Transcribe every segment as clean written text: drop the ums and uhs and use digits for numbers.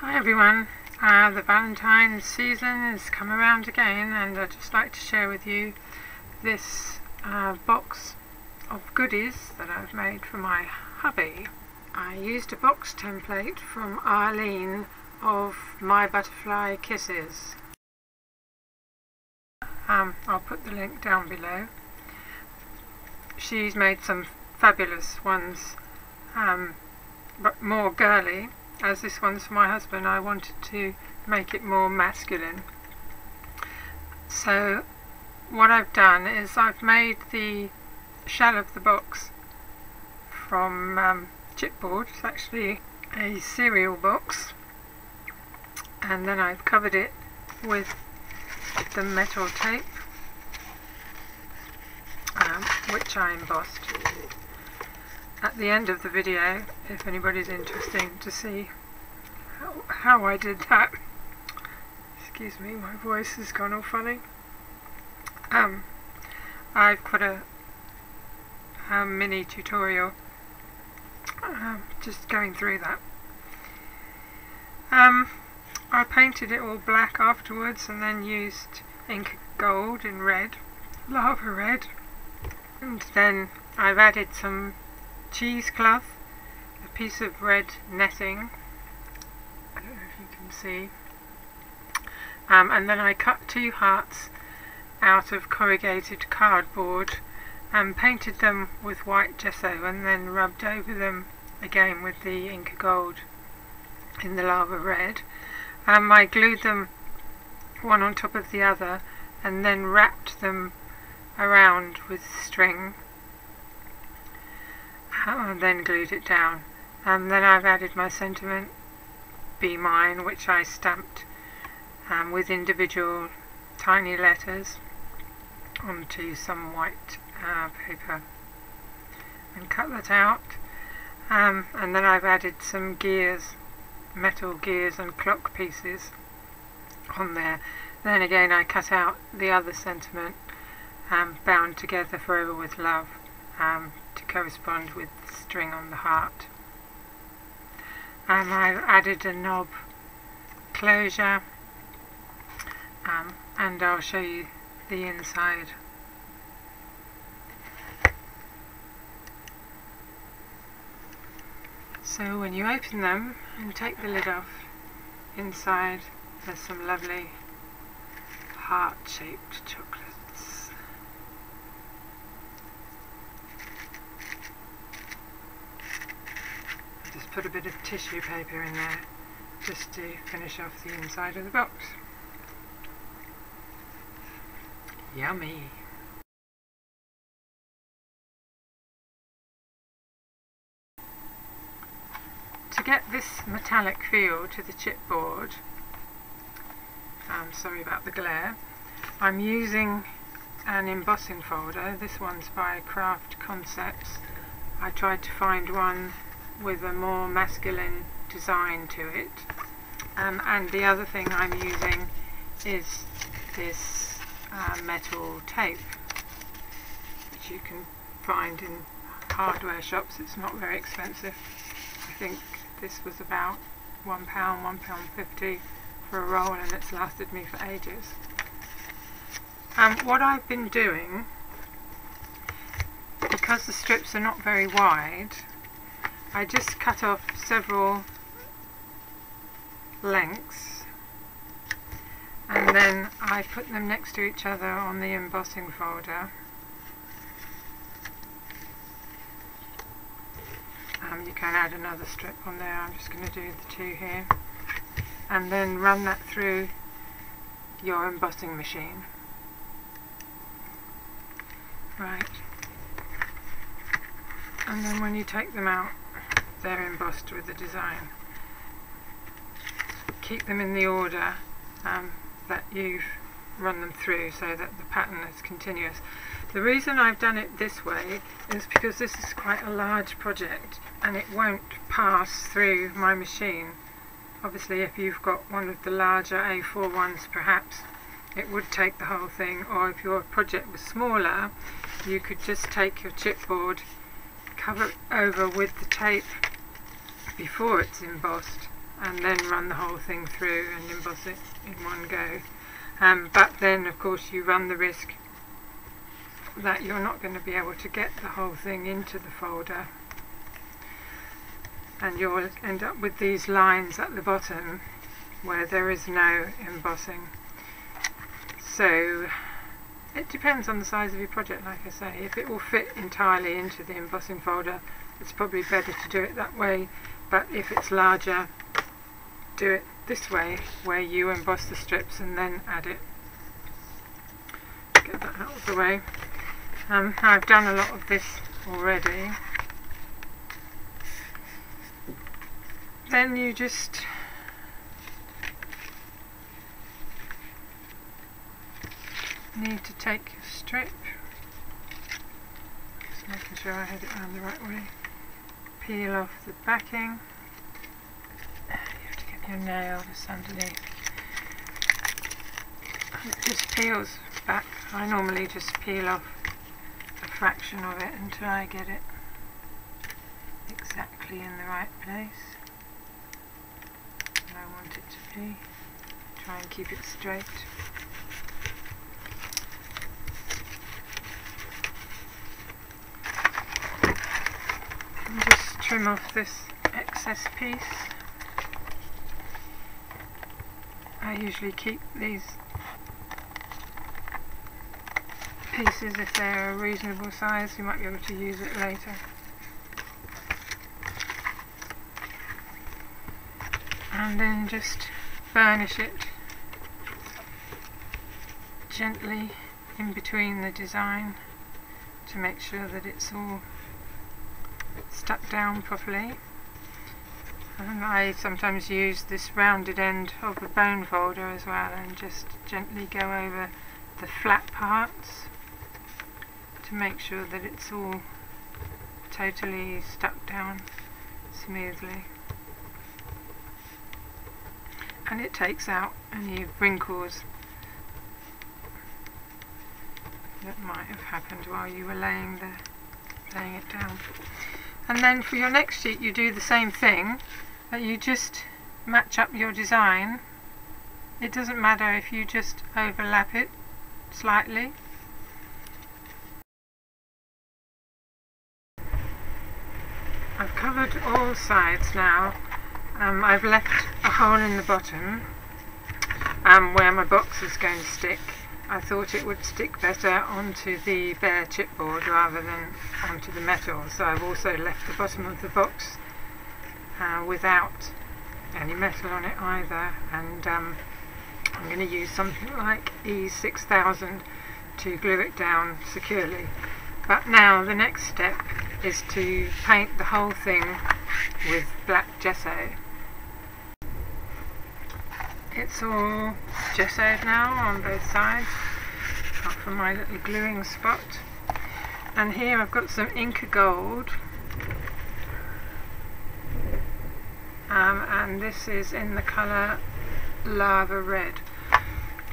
Hi everyone, the Valentine's season has come around again, and I'd just like to share with you this box of goodies that I've made for my hubby. I used a box template from Arlene of My Butterfly Kisses. I'll put the link down below. She's made some fabulous ones, but more girly. As this one's for my husband, I wanted to make it more masculine. So what I've done is I've made the shell of the box from chipboard. It's actually a cereal box, and then I've covered it with the metal tape, which I embossed. At the end of the video, if anybody's interested to see how I did that. Excuse me, my voice has gone all funny. I've put a mini tutorial just going through that. I painted it all black afterwards, and then used ink gold in red, lava red, and then I've added some cheesecloth, a piece of red netting, I don't know if you can see, and then I cut 2 hearts out of corrugated cardboard and painted them with white gesso, and then rubbed over them again with the ink gold in the lava red. I glued them one on top of the other and then wrapped them around with string, and then glued it down. And then I've added my sentiment, Be Mine, which I stamped with individual tiny letters onto some white paper, and cut that out. And then I've added some gears, metal gears and clock pieces on there. Then again I cut out the other sentiment, Bound Together Forever with Love, to correspond with the string on the heart. I've added a knob closure, and I'll show you the inside. So when you open them and take the lid off, inside there's some lovely heart-shaped chocolates. Just put a bit of tissue paper in there just to finish off the inside of the box. Yummy! To get this metallic feel to the chipboard, sorry about the glare, I'm using an embossing folder. This one's by Craft Concepts. I tried to find one with a more masculine design to it, and the other thing I'm using is this metal tape, which you can find in hardware shops. It's not very expensive. I think this was about £1, £1.50 for a roll, and it's lasted me for ages. What I've been doing, because the strips are not very wide, I just cut off several lengths, and then I put them next to each other on the embossing folder. You can add another strip on there. I'm just going to do the 2 here, and then run that through your embossing machine. Right, and then when you take them out, they're embossed with the design. Keep them in the order that you've run them through, so that the pattern is continuous. The reason I've done it this way is because this is quite a large project, and it won't pass through my machine. Obviously, if you've got one of the larger A4 ones, perhaps it would take the whole thing, or if your project was smaller, you could just take your chipboard, cover it over with the tape before it's embossed, and then run the whole thing through and emboss it in one go. But then of course you run the risk that you're not going to be able to get the whole thing into the folder, and you'll end up with these lines at the bottom where there is no embossing. So it depends on the size of your project, like I say. If it will fit entirely into the embossing folder, it's probably better to do it that way, but if it's larger, do it this way, where you emboss the strips and then add it. Get that out of the way. I've done a lot of this already. Then you just need to take your strip, just making sure I had it around the right way, peel off the backing. You have to get your nail just underneath. It just peels back. I normally just peel off a fraction of it until I get it exactly in the right place where I want it to be. Try and keep it straight. And just trim off this excess piece. I usually keep these pieces if they're a reasonable size. You might be able to use it later. And then just burnish it gently in between the design to make sure that it's all stuck down properly. And I sometimes use this rounded end of the bone folder as well, and just gently go over the flat parts to make sure that it's all totally stuck down smoothly. And it takes out any wrinkles that might have happened while you were laying it down. And then for your next sheet you do the same thing, but you just match up your design. It doesn't matter if you just overlap it slightly. I've covered all sides now. I've left a hole in the bottom where my box is going to stick. I thought it would stick better onto the bare chipboard rather than onto the metal, so I've also left the bottom of the box without any metal on it either, and I'm going to use something like E6000 to glue it down securely. But now the next step is to paint the whole thing with black gesso. It's all gessoed now on both sides, apart from my little gluing spot. And here I've got some Inca gold, and this is in the colour Lava Red.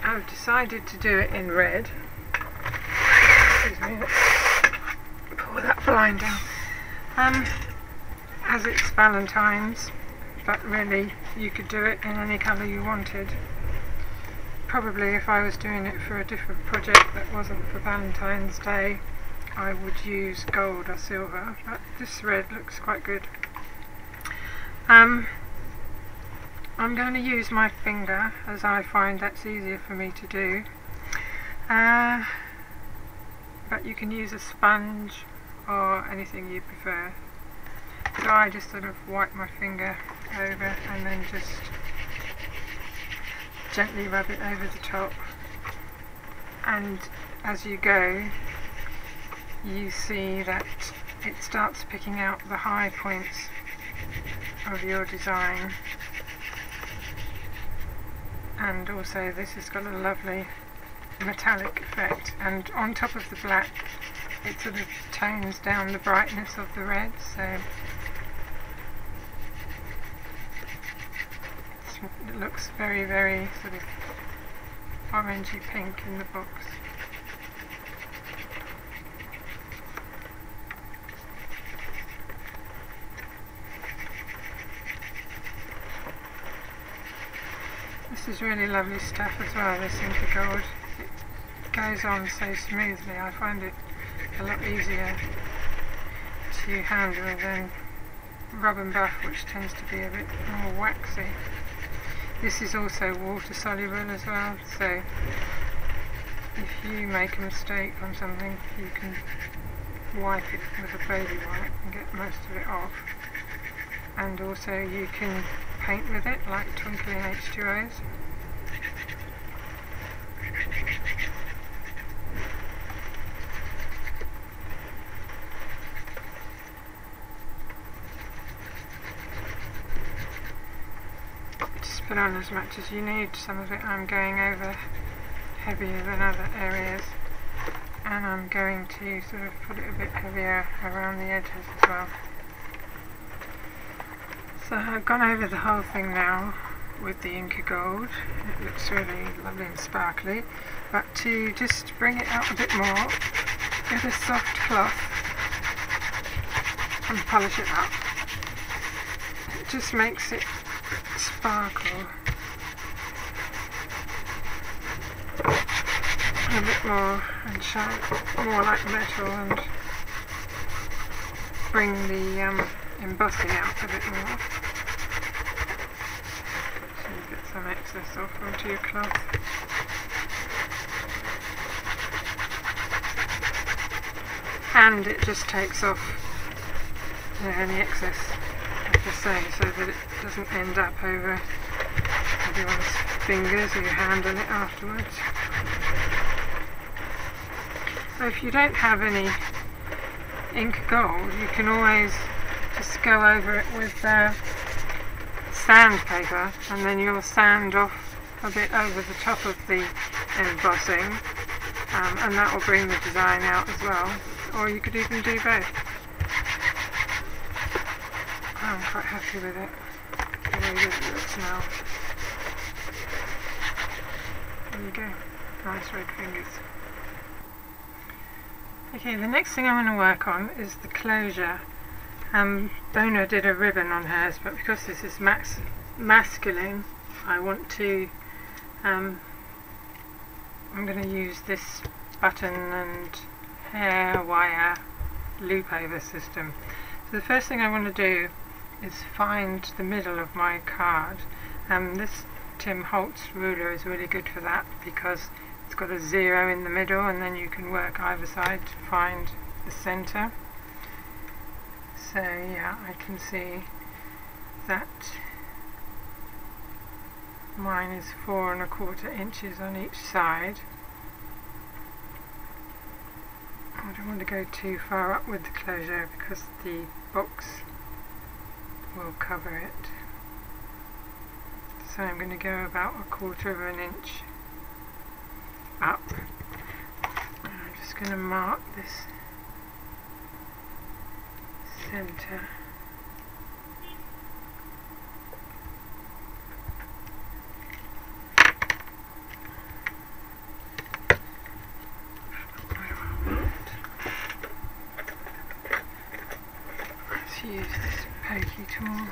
I've decided to do it in red. Excuse me, let's pull that blind down. As it's Valentines, but really you could do it in any colour you wanted. Probably if I was doing it for a different project that wasn't for Valentine's Day, I would use gold or silver, but this red looks quite good. I'm going to use my finger, as I find that's easier for me to do, but you can use a sponge or anything you prefer. So I just sort of wipe my finger over and then just gently rub it over the top, and as you go you see that it starts picking out the high points of your design. And also this has got a lovely metallic effect, and on top of the black it sort of tones down the brightness of the red, so it looks very, very sort of orangey pink in the box. This is really lovely stuff as well, this Inca Gold. It goes on so smoothly. I find it a lot easier to handle than rub and buff, which tends to be a bit more waxy. This is also water soluble as well, so if you make a mistake on something, you can wipe it with a baby wipe and get most of it off. And also you can paint with it like twinkling H2Os. Just put on as much as you need. Some of it I'm going over heavier than other areas, and I'm going to sort of put it a bit heavier around the edges as well. So I've gone over the whole thing now with the Inca Gold. It looks really lovely and sparkly, but to just bring it out a bit more, get a soft cloth and polish it up. It just makes it sparkle a bit more and shine more like metal, and bring the embossing out a bit more. So you get some excess off onto your cloth. And it just takes off any excess, like I say, so that it doesn't end up over everyone's fingers or your hand on it afterwards. So if you don't have any Inca Gold, you can always just go over it with sandpaper, and then you'll sand off a bit over the top of the embossing, and that will bring the design out as well. Or you could even do both. I'm quite happy with it, the way that it looks now. There you go, nice red fingers. Okay, the next thing I'm going to work on is the closure. Bona did a ribbon on hers, but because this is masculine, I want to, I'm going to use this button and hair wire loop over system. So the first thing I want to do is find the middle of my card. This Tim Holtz ruler is really good for that, because it's got a 0 in the middle, and then you can work either side to find the centre. So yeah, I can see that mine is 4 1/4 inches on each side. I don't want to go too far up with the closure because the box will cover it. So I'm going to go about 1/4 inch up. I'm just going to mark this centre. Let's use this pokey tool.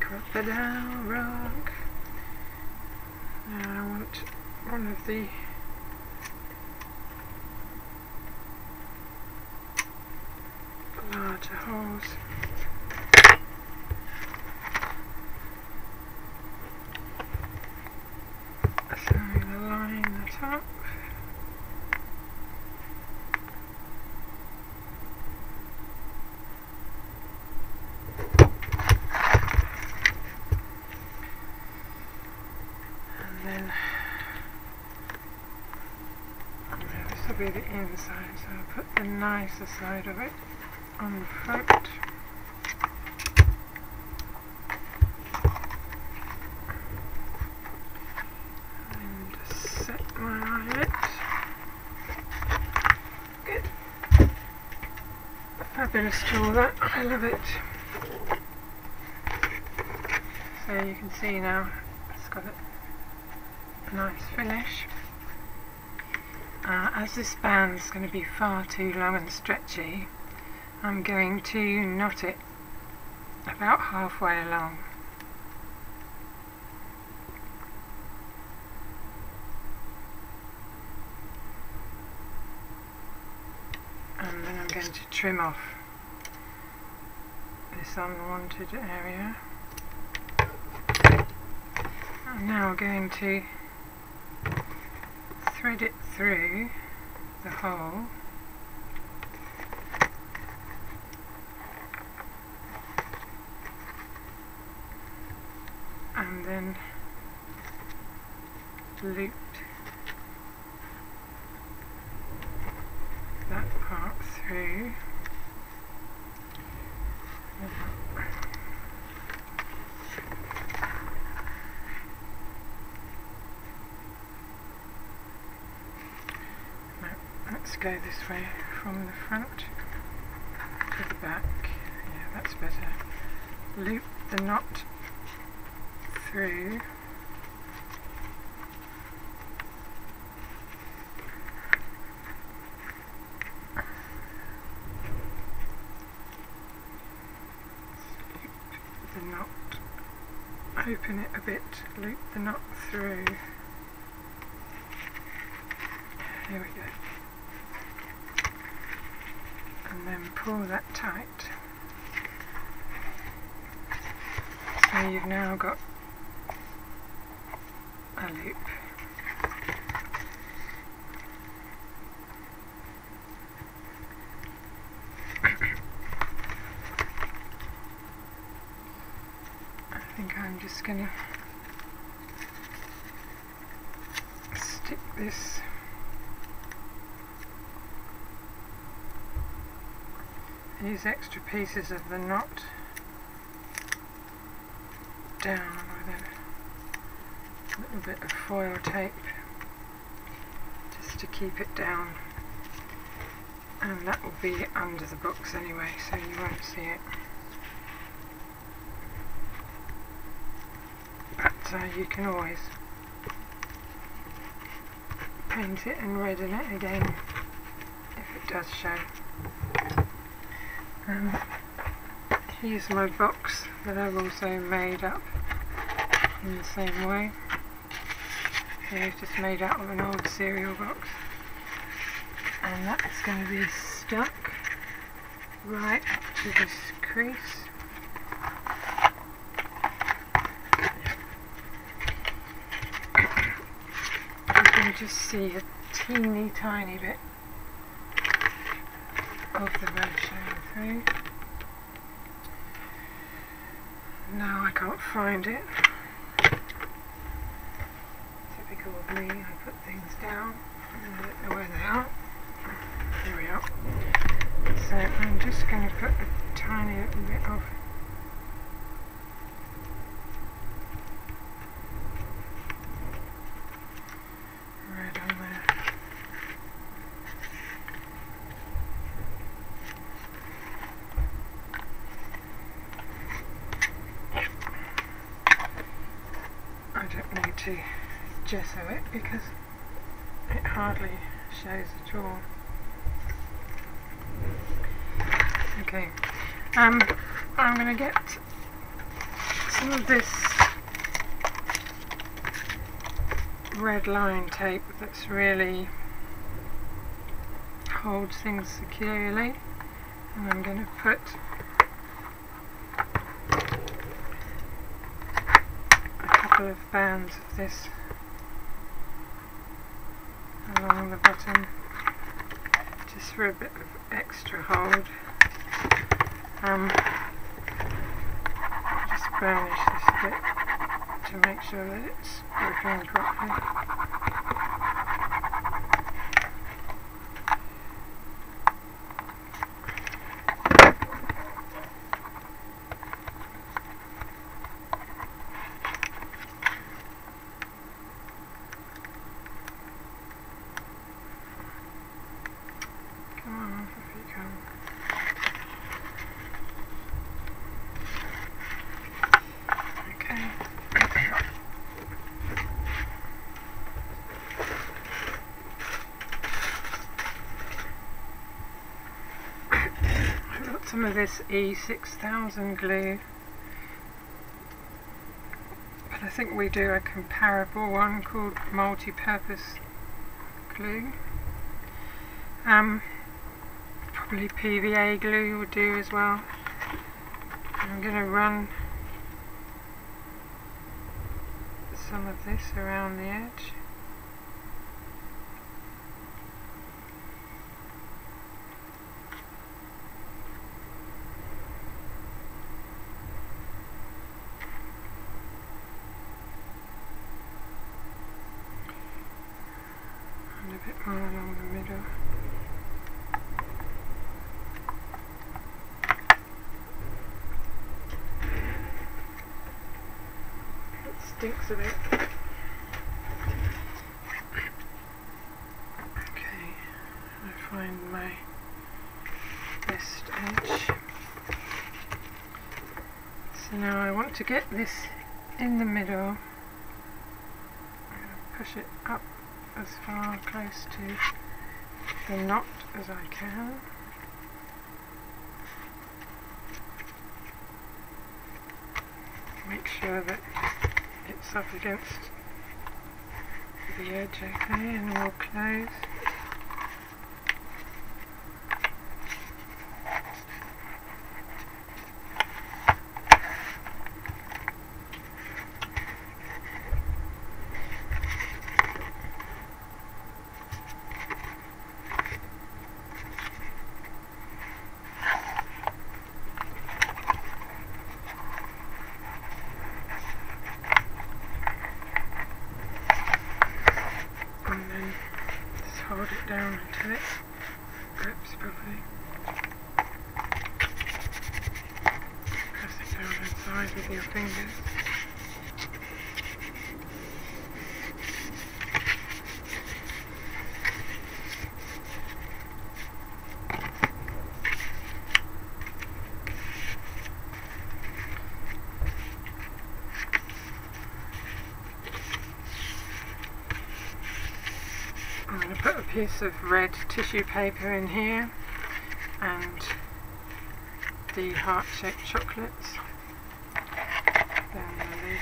Crocodile rock. Now I want one of the larger holes. So I'm going to line that up. Be the inside, so I'll put the nicer side of it on the front. And just set my eyelet. fabulous tool that, I love it. So you can see now it's got a nice finish. As this band's going to be far too long and stretchy, I'm going to knot it about halfway along. And then I'm going to trim off this unwanted area. I'm now going to thread it through the hole and then loop that part through. Let's go this way from the front to the back. Yeah, that's better. Loop the knot through. Loop the knot. Open it a bit. Loop the knot through. Here we go. And then pull that tight. So you've now got a loop. I think I'm just going to stick these extra pieces of the knot down with a little bit of foil tape just to keep it down, and that will be under the box anyway, so you won't see it. But you can always paint it and redden it again if it does show. Here's my box that I've also made up in the same way. It's just made out of an old cereal box, and that's going to be stuck right up to this crease. You can just see a teeny tiny bit of the red showing through. Now I can't find it. Typical of me, I put things down and I don't know where they are. Here we are. So I'm just going to put a tiny little bit of red on there. I don't need to gesso it because it hardly shows at all. Okay, I'm going to get some of this red line tape that's really holds things securely, and I'm going to put a couple of bands of this along the bottom just for a bit of extra hold. Just burnish this a bit to make sure that it's working properly. Come on, off you come. some of this E6000 glue, but I think we do a comparable one called multi-purpose glue. Probably PVA glue would do as well. I'm going to run some of this around the edge. And a bit more along the middle. Stinks a bit. Okay, I find my best edge. So now I want to get this in the middle. I'm going to push it up as far close to the knot as I can. Make sure that it's up against the edge, okay, and we'll close. Hold it down until it grips properly. Press it down inside with your fingers. I'm going to put a piece of red tissue paper in here and the heart-shaped chocolates. Then the lid.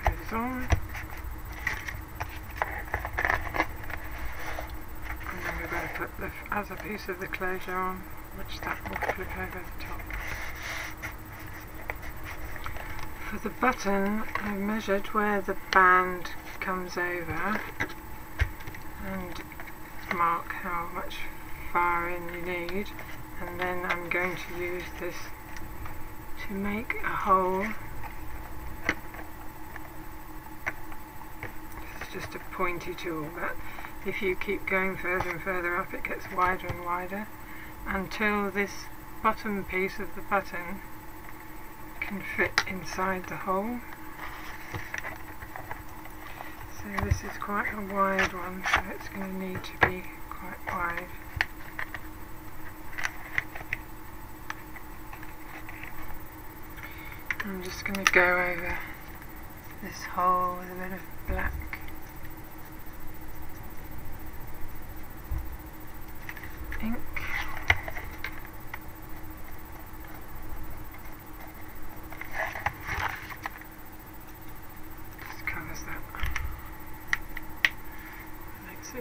Goes on. And then we're going to put the other piece of the closure on, which that will flip over the top. For the button, I've measured where the band comes over and mark how much far in you need, and then I'm going to use this to make a hole. It's just a pointy tool, but if you keep going further and further up, it gets wider and wider until this bottom piece of the button can fit inside the hole. So this is quite a wide one, so it's going to need to be quite wide. I'm just going to go over this hole with a bit of black ink.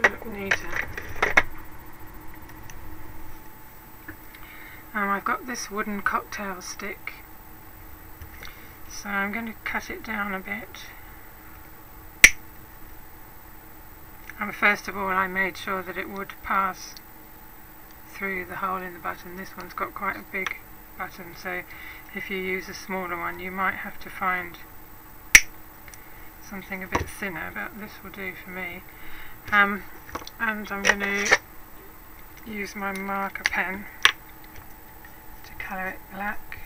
Look neater. I've got this wooden cocktail stick, so I'm going to cut it down a bit. And first of all, I made sure that it would pass through the hole in the button. This one's got quite a big button, so if you use a smaller one you might have to find something a bit thinner, but this will do for me. And I'm going to use my marker pen to colour it black.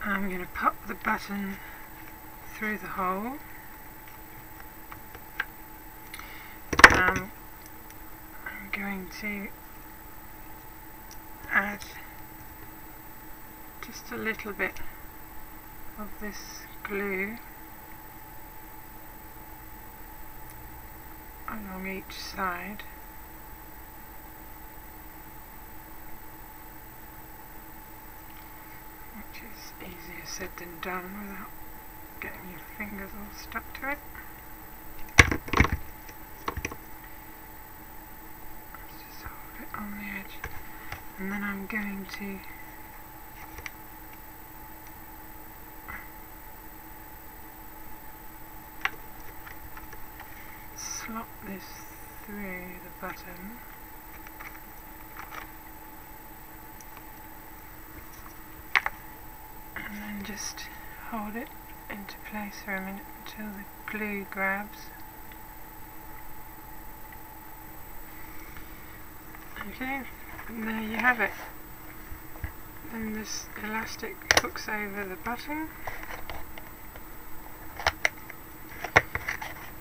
I'm going to pop the button through the hole. I'm going to add just a little bit of this glue along each side. Which is easier said than done without getting your fingers all stuck to it. Let's just hold it on the edge, and then I'm going to slot this through the button. And then just hold it into place for a minute until the glue grabs. Okay, and there you have it. Then this elastic hooks over the button,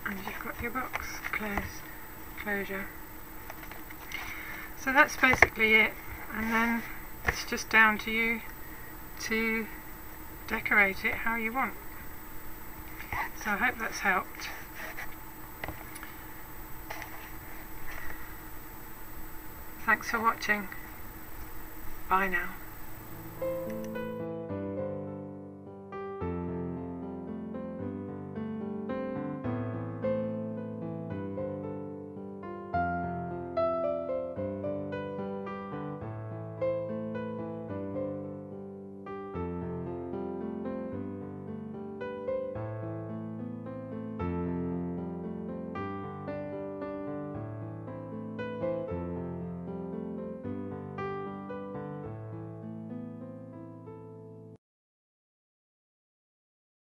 and you've got your box closure. So that's basically it, and then it's just down to you to decorate it how you want. So I hope that's helped. Thanks for watching. Bye now.